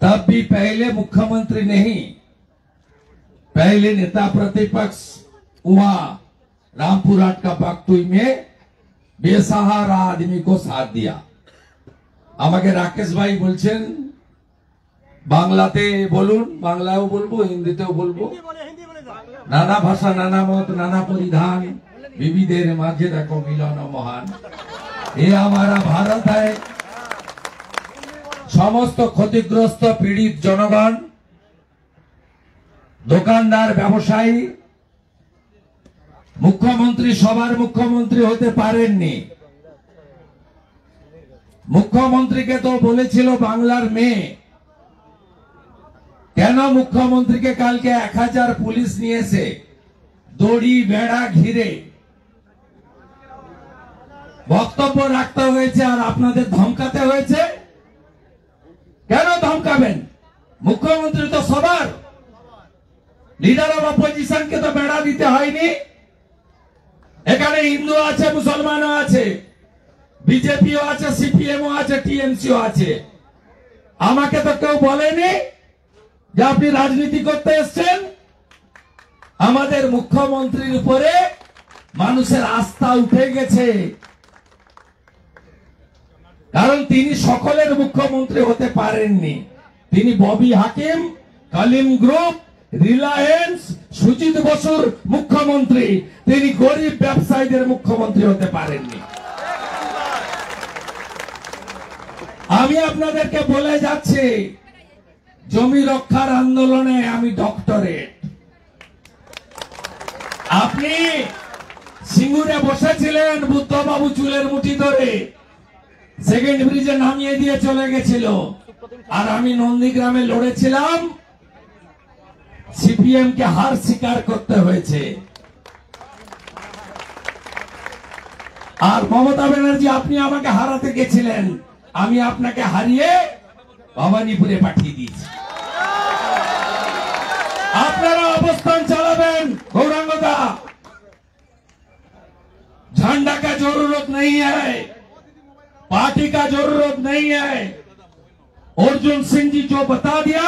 तब भी पहले मुख्यमंत्री नहीं, पहले नेता प्रतिपक्ष हुआ रामपुरहाट का बगतुई में बेसहारा आदमी को साथ दिया। আমাকে রাকেশ ভাই বলছেন বাংলাতে বলুন, বাংলাও বলবো, হিন্দিতেও বলবো। নানা ভাষা, নানা মত, নানা পরিধান, বিবিধের মাঝে দেখো মিলন মহান। এ हमारा भारत है। সমস্ত ক্ষতিগ্রস্ত পীড়িত জনগণ, দোকানদার, ব্যবসায়ী, মুখ্যমন্ত্রী সবার মুখ্যমন্ত্রী হতে পারেননি। মুখ্যমন্ত্রীকে তো বলেছিল বাংলার মেয়ে। কেন মুখ্যমন্ত্রীকে কালকে 1000 পুলিশ নিয়েছে, দড়ি বেড়া ঘিরে বক্তব্য রাখতে হয়েছে আর আপনাদের ধমকাতে হয়েছে? কেন ধমকাবেন? মুখ্যমন্ত্রী তো সবার, লিডার অফ অপোজিশনকে তো বেড়া দিতে হয়নি। এখানে হিন্দু আছে, মুসলমানও আছে, বিজেপিও আছে, সিপিএমও আছে, টিএমসিও আছে। আমাকে তো কেউ বলেনি যে আপনি রাজনীতি করতে এসেছেন। আমাদের মুখ্যমন্ত্রীর উপরে মানুষের আস্থা উঠে গেছে, কারণ তিনি সকলের মুখ্যমন্ত্রী হতে পারেননি। তিনি ববি হাকিম, কলিম গ্রুপ, রিলায়েন্স, সুজিত বসুর মুখ্যমন্ত্রী, তিনি গরিব ব্যবসায়ীদের মুখ্যমন্ত্রী হতে পারেননি। আমি আপনাদেরকে বলে যাচ্ছি, জমি রক্ষার আন্দোলনে আমি ডক্টরেট। আপনি সিঙ্গুরে বসেছিলেন, বুদ্ধবাবু চুলের মুঠি ধরে সেকেন্ড ব্রিজে নামিয়ে দিয়ে চলে গেছিল, আর আমি নন্দীগ্রামে লড়েছিলাম। সিপিএম কে হার স্বীকার করতে হয়েছে। আর মমতা ব্যানার্জি, আপনি আমাকে হারাতে গেছিলেন, আমি আপনাকে হারিয়ে ভবানীপুরে পাঠিয়ে দিয়েছি। আপনারা অবস্থান চালাবেন। গৌরাঙ্গদা, झंडा का जरूरत नहीं है, पार्टी का जरूरत नहीं है। अर्जुन सिंह जी जो बता दिया,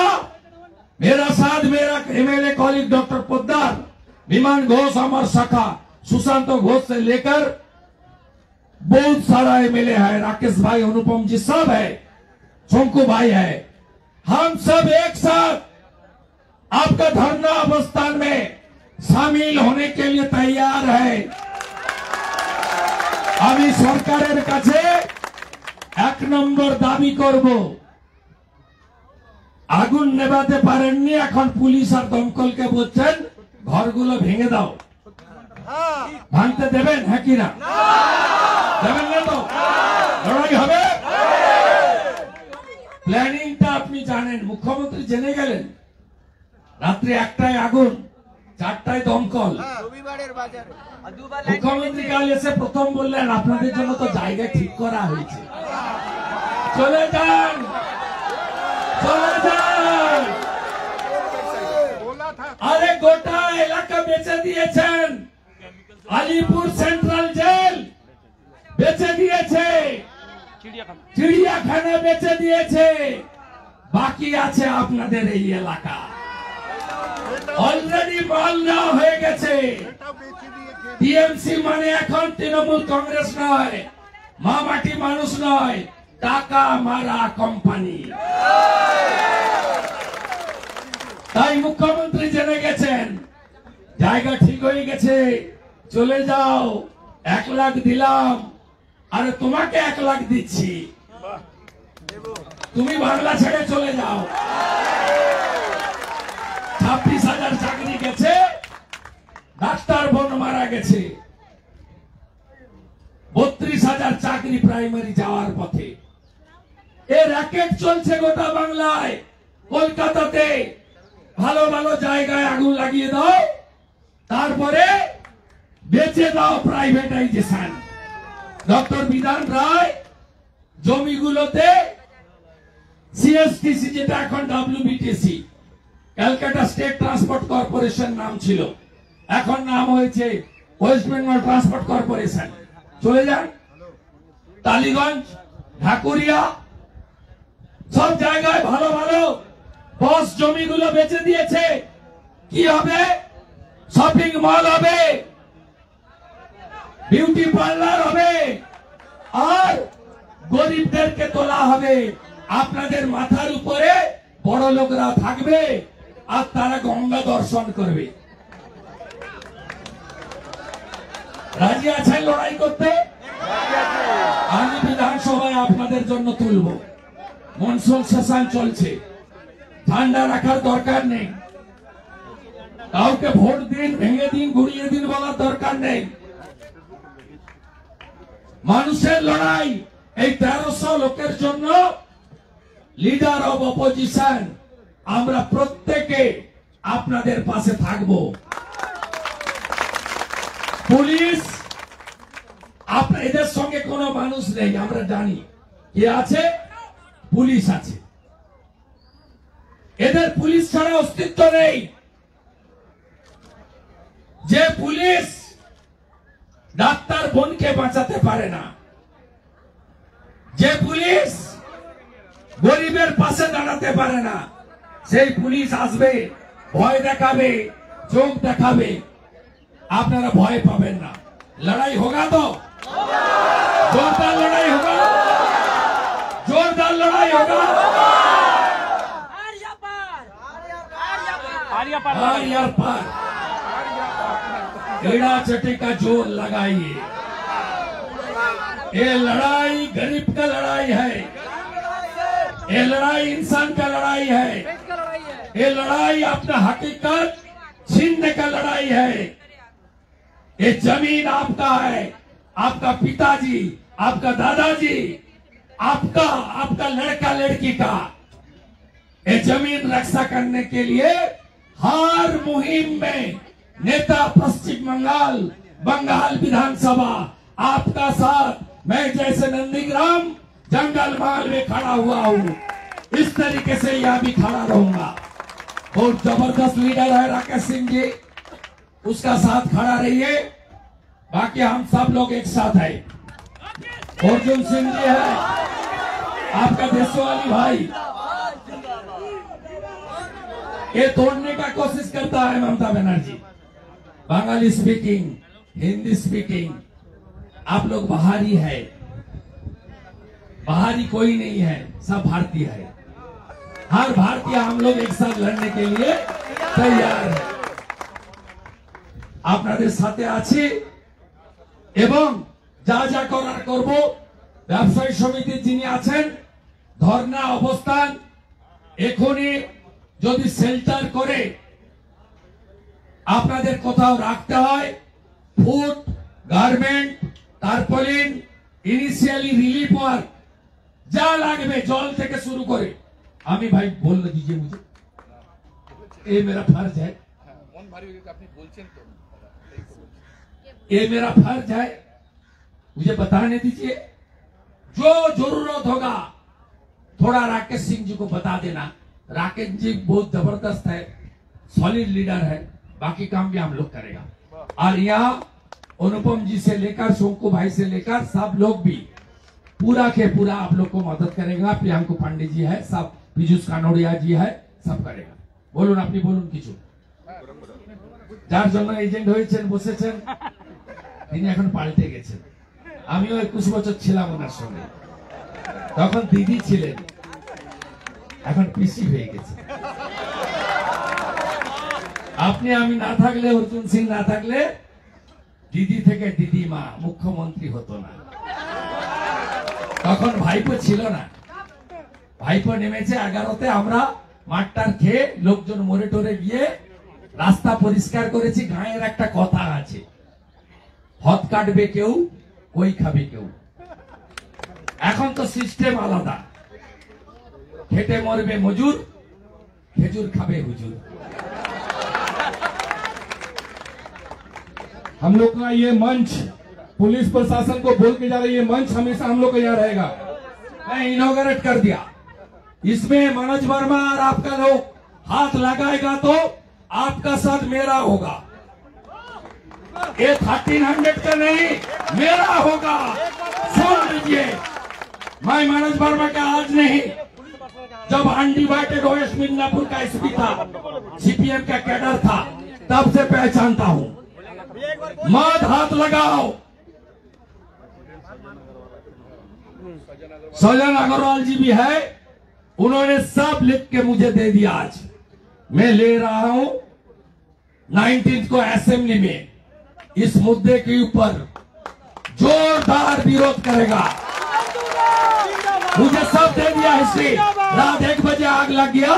मेरा साथ, मेरा एमएलए कॉलीग डॉक्टर पोद्दार, विमान घोष, अमर सखा, सुशांत घोष से लेकर बहुत सारा एमएलए है, राकेश भाई, अनुपम जी सब है, शंकु भाई है। हम सब एक साथ आपका धरना अवस्थान में शामिल होने के लिए तैयार है। আমি সরকারের কাছে 1 নম্বর দাবি করব, আগুন নেভাতে পারেননি, এখন পুলিশ আর দমকলকে বলছেন ঘরগুলো ভেঙে দাও। ভাঙতে দেবেন? হ্যাঁ কি না দেবেন? না তো লড়াই হবে। প্ল্যানিংটা আপনি জানেন, মুখ্যমন্ত্রী জেনে গেলেন। রাত্রি 1টায় আগুন, 4টায় দমকল। মুখ্যমন্ত্রী কাল এসে প্রথম বললেন আপনাদের জন্য তো জায়গা ঠিক করা হয়েছে, চলে যান, চলে যান। আরে গোটা এলাকা বেচে দিয়েছেন, আলিপুর সেন্ট্রাল জেল বেচে দিয়েছে, চিড়িয়াখানা বেচে দিয়েছে, বাকি আছে আপনাদের এই এলাকা। অলরেডি মাল নেওয়া হয়ে গেছে। টিএমসি মানে এখন তৃণমূল কংগ্রেস নয়, মা মাটি মানুষ নয়, টাকা মারা কোম্পানি। তাই মুখ্যমন্ত্রী জেনে গেছেন জায়গা ঠিক হয়ে গেছে, চলে যাও। 1 লাখ দিলাম, আরে তোমাকে 1 লাখ দিচ্ছি, তুমি বাংলা ছেড়ে চলে যাও। 26,000 চাকরি গেছে, ডাক্তার বোন মারা গেছে, 32,000 চাকরি প্রাইমারি যাওয়ার পথে। এ র্যাকেট চলছে গোটা বাংলায়। কলকাতাতে ভালো ভালো জায়গায় আগুন লাগিয়ে দাও, তারপরে বেচে দাও প্রাইভেটাইজেশন। ডক্টর বিধান রায় জমিগুলোতে সিএসটিসি, যেটা এখন ডব্লিউবিটিসি, ক্যালকাটা স্টেট ট্রান্সপোর্ট কর্পোরেশন নাম ছিল, এখন নাম হয়েছে ওয়েস্ট বেঙ্গল ট্রান্সপোর্ট কর্পোরেশন। চলে যান টালিগঞ্জ, ঢাকুরিয়া, সব জায়গায় ভালো ভালো বস জমিগুলো বেচে দিয়েছে। কি হবে? শপিং মল হবে, বিউটি পার্লার হবে, আর গরিবদেরকে তোলা হবে। আপনাদের মাথার উপরে বড় লোকরা থাকবে আর তারা গঙ্গা দর্শন করবে। রাজি আছেন লড়াই করতে? আমি বিধানসভায় আপনাদের জন্য তুলব। মনসুন সেশন চলছে, ঠান্ডা রাখার দরকার নেই। কাউকে ভোট দিন, ভেঙে দিন, ঘুরিয়ে দিন বলার দরকার নেই। মানুষের লড়াই। এই 1300 লোকের জন্য লিডার অব অপোজিশন আমরা প্রত্যেকে আপনাদের পাশে থাকব। পুলিশ এদের সঙ্গে কোনো মানুষ নেই, আমরা জানি। কে আছে? পুলিশ আছে। এদের পুলিশ ছাড়া অস্তিত্ব নেই। যে পুলিশ ডাক্তার বোনকে বাঁচাতে পারে না, যে পুলিশ গরিবের পাশে দাঁড়াতে পারে না, সেই পুলিশ আসবে, ভয় দেখাবে, চোখ দেখাবে। আপনারা ভয় পাবেন না। লড়াই হোগা তো? जोरदार लड़ाई होगा, जोरदार लड़ाई होगा। आर्या पार एड़ा चटे का जोर लगाइए। ये लड़ाई गरीब का लड़ाई है, ये लड़ाई इंसान का लड़ाई है, ये लड़ाई अपना हकीकत छीनने का लड़ाई है। ये जमीन आपका है, आपका पिताजी, आपका दादाजी, आपका लड़का लड़की का। ये जमीन रक्षा करने के लिए हर मुहिम में नेता पश्चिम बंगाल, बंगाल विधानसभा आपका साथ। मैं जैसे नंदीग्राम जंगल महल में खड़ा हुआ हूँ, इस तरीके से यह भी खड़ा रहूंगा। बहुत जबरदस्त लीडर है राकेश सिंह जी, उसका साथ खड़ा रहिए। बाकी हम सब लोग एक साथ है। अर्जुन सिंह जी है आपका देशवाली भाई, ये तोड़ने का कोशिश करता है ममता बनर्जी। बंगाली स्पीकिंग, हिंदी स्पीकिंग, आप लोग बाहरी है, बाहरी कोई नहीं है, सब भारतीय है। हर भारतीय हम लोग एक साथ लड़ने के लिए तैयार है। আপনাদের সাথে আছি এবং যা যা করার করব। ব্যবসায়ী সমিতির যিনি আছেন, ধর্ণা অবস্থান এখনই যদি শেল্টার করে আপনাদের কোথাও রাখতে হয়, food, garment, tarpaulin, initially relief work যা লাগবে জল থেকে শুরু করে। আমি ভাই बोल दीजिए मुझे, ये मेरा फर्ज है, ये मेरा फर्ज है, मुझे बताने दीजिए। जो जरूरत होगा थोड़ा राकेश सिंह जी को बता देना। राकेश जी बहुत जबरदस्त है, सॉलिड लीडर है, बाकी काम भी हम लोग करेगा। और यहाँ अनुपम जी से लेकर शोंकू भाई से लेकर सब लोग भी पूरा के पूरा आप लोग को मदद करेगा। प्रियांकु पांडे जी है, सब पीयूष कानोड़िया जी है, सब करेगा। बोलून अपनी बोलून किछु যার জন্য এজেন্ট হয়েছেন বসেছেন তিনি এখন পাল্টে গেছেন। আমিও 21 বছর ছিলাম ওনার সঙ্গে, তখন দিদি ছিলেন, এখন পিসি হয়ে গেছে। আপনি আমি না থাকলে, অর্জুন সিং না থাকলে দিদি থেকে দিদিমা মুখ্যমন্ত্রী হতো না। তখন ভাইপো ছিল না, ভাইপো নেমেছে 11তে। আমরা মাঠটার খেয়ে লোকজন মরে টরে গিয়ে রাস্তা পরিষ্কার করেছি। গাঁয়ের একটা কথা আছে, হত কাটবে কেউ, কই খাবে কেউ। এখন তো সিস্টেম আলাদা, খেটে মরবে মজুর, খেজুর খাবে হুজুর। हम लोग का ये मंच पुलिस प्रशासन को बोल के जा रही है, मंच हमेशा हम लोग का यहाँ रहेगा। मैं इनॉग्रेट कर दिया, इसमें मनोज वर्मा और आपका लोग हाथ लगाएगा तो आपका साथ मेरा होगा। ये 1300 का नहीं, मेरा होगा। सुन लीजिए, मैं मनोज वर्मा का आज नहीं, जब अनडिवाइडेड वेस्ट मिदनापुर का एसपी था, सीपीएम का कैडर था, तब से पहचानता हूं। मत हाथ लगाओ। सजन अग्रवाल जी भी है, उन्होंने सब लिख के मुझे दे दिया। आज मैं ले रहा हूं 19 को असेंबली में इस मुद्दे के ऊपर जोरदार विरोध करेगा। मुझे सब दे दिया हिस्ट्री। रात 1 बजे आग लग गया,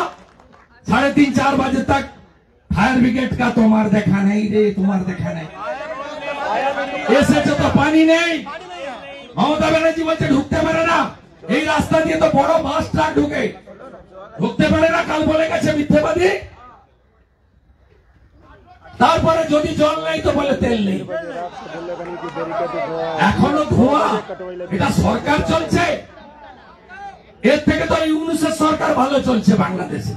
3:30-4 बजे तक फायर ब्रिगेड का तुम्हार देखा नहीं रे, तुम्हार देखा नहीं। ऐसे तो पानी नहीं। ममता बनर्जी বলছে ঢুকতে পারে না, এই রাস্তা দিয়ে তো বড় বাস ট্রাক ঢুকতে পারে না। কাল বলে গেছে মিথ্যেবাদী। তারপরে যদি জল নেই তো বলে তেল নেই। এখনো ধোঁয়া। এটা সরকার চলছে। এর থেকে তো ইউনূসের সরকার ভালো চলছে বাংলাদেশে।